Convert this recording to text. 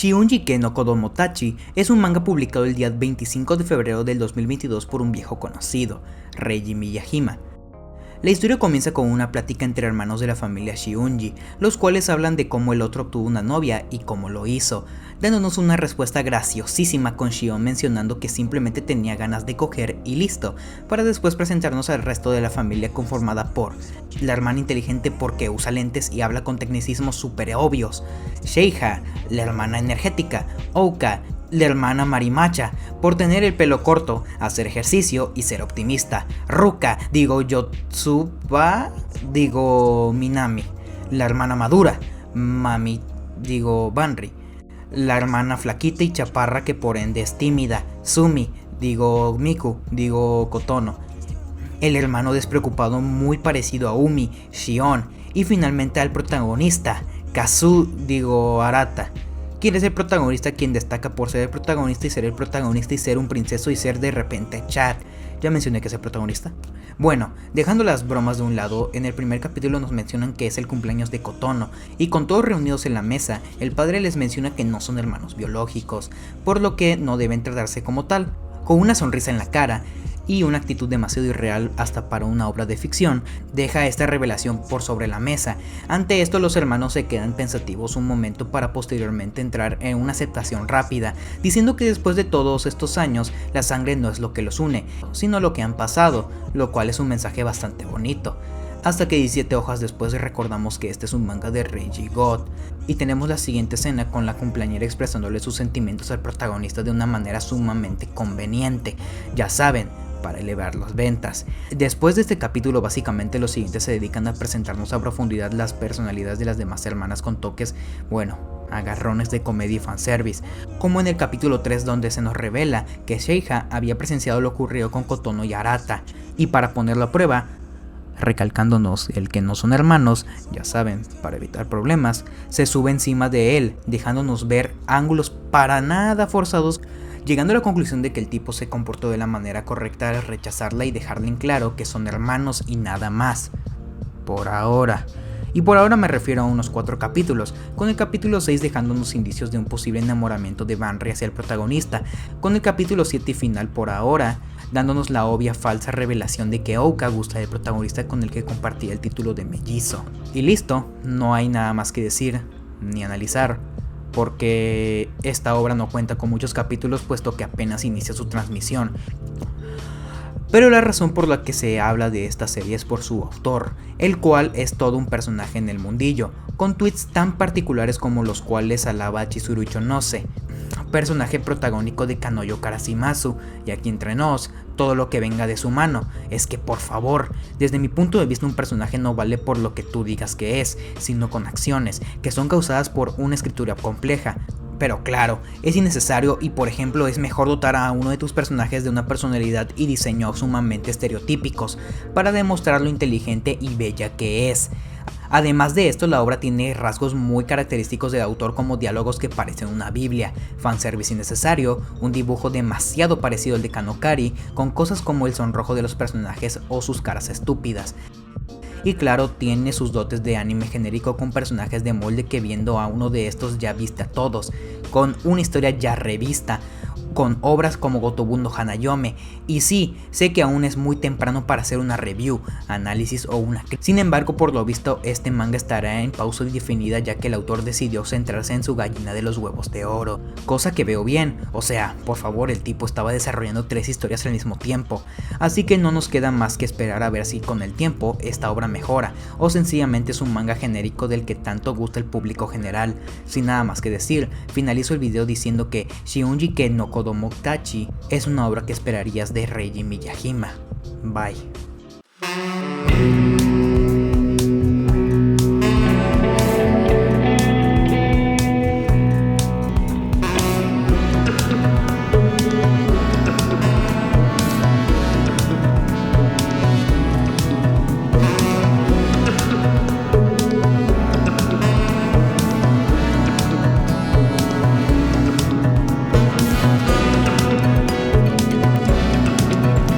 Shiunjike no Kodomotachi es un manga publicado el día 25 de febrero del 2022 por un viejo conocido, Reiji Miyajima. La historia comienza con una plática entre hermanos de la familia Shiunji, los cuales hablan de cómo el otro obtuvo una novia y cómo lo hizo, dándonos una respuesta graciosísima con Shion mencionando que simplemente tenía ganas de coger y listo, para después presentarnos al resto de la familia conformada por la hermana inteligente porque usa lentes y habla con tecnicismos súper obvios, Seiha, la hermana energética, Ouka, la hermana marimacha, por tener el pelo corto, hacer ejercicio y ser optimista, Ruka, Yotsuba, Minami, la hermana madura, Mami, Banri, la hermana flaquita y chaparra que por ende es tímida, Sumi, Miku, Kotono, el hermano despreocupado muy parecido a Umi, Shion, y finalmente al protagonista, Kazu, Arata. ¿Quién es el protagonista? Quien destaca por ser el protagonista y ser el protagonista y ser un princeso y ser de repente Chad. ¿Ya mencioné que es el protagonista? Bueno, dejando las bromas de un lado, en el primer capítulo nos mencionan que es el cumpleaños de Kotono, y con todos reunidos en la mesa, el padre les menciona que no son hermanos biológicos, por lo que no deben tratarse como tal. Con una sonrisa en la cara y una actitud demasiado irreal hasta para una obra de ficción, deja esta revelación por sobre la mesa. Ante esto los hermanos se quedan pensativos un momento para posteriormente entrar en una aceptación rápida, diciendo que después de todos estos años la sangre no es lo que los une, sino lo que han pasado, lo cual es un mensaje bastante bonito. Hasta que 17 hojas después recordamos que este es un manga de Reiji God, y tenemos la siguiente escena con la cumpleañera expresándole sus sentimientos al protagonista de una manera sumamente conveniente, ya saben, para elevar las ventas. Después de este capítulo básicamente los siguientes se dedican a presentarnos a profundidad las personalidades de las demás hermanas con toques, agarrones de comedia y fanservice, como en el capítulo 3 donde se nos revela que Seiha había presenciado lo ocurrido con Kotono y Arata, y para ponerlo a prueba, recalcándonos el que no son hermanos, ya saben, para evitar problemas, se sube encima de él, dejándonos ver ángulos para nada forzados, llegando a la conclusión de que el tipo se comportó de la manera correcta al rechazarla y dejarle en claro que son hermanos y nada más. Por ahora. Y por ahora me refiero a unos 4 capítulos, con el capítulo 6 dejándonos indicios de un posible enamoramiento de Banri hacia el protagonista, con el capítulo 7 y final por ahora, dándonos la obvia falsa revelación de que Ouka gusta del protagonista con el que compartía el título de mellizo. Y listo, no hay nada más que decir, ni analizar, porque esta obra no cuenta con muchos capítulos puesto que apenas inicia su transmisión. Pero la razón por la que se habla de esta serie es por su autor, el cual es todo un personaje en el mundillo, con tweets tan particulares como los cuales alaba a Chizuru Ichonose, personaje protagónico de Kanoyo Karasimasu, y aquí entre nos, todo lo que venga de su mano. Es que por favor, desde mi punto de vista un personaje no vale por lo que tú digas que es, sino con acciones, que son causadas por una escritura compleja. Pero claro, es innecesario y por ejemplo es mejor dotar a uno de tus personajes de una personalidad y diseño sumamente estereotípicos, para demostrar lo inteligente y bella que es. Además de esto, la obra tiene rasgos muy característicos del autor como diálogos que parecen una biblia, fanservice innecesario, un dibujo demasiado parecido al de Kanokari, con cosas como el sonrojo de los personajes o sus caras estúpidas. Y claro, tiene sus dotes de anime genérico con personajes de molde que viendo a uno de estos ya viste a todos, con una historia ya revista, con obras como Gotobundo Hanayome, y sí, sé que aún es muy temprano para hacer una review, análisis o una crítica. Sin embargo, por lo visto, este manga estará en pausa indefinida ya que el autor decidió centrarse en su gallina de los huevos de oro, cosa que veo bien, o sea, por favor, el tipo estaba desarrollando 3 historias al mismo tiempo, así que no nos queda más que esperar a ver si con el tiempo esta obra mejora, o sencillamente es un manga genérico del que tanto gusta el público general. Sin nada más que decir, finalizo el video diciendo que Shiunjike no Kodomotachi es una obra que esperarías de Reiji Miyajima. Bye.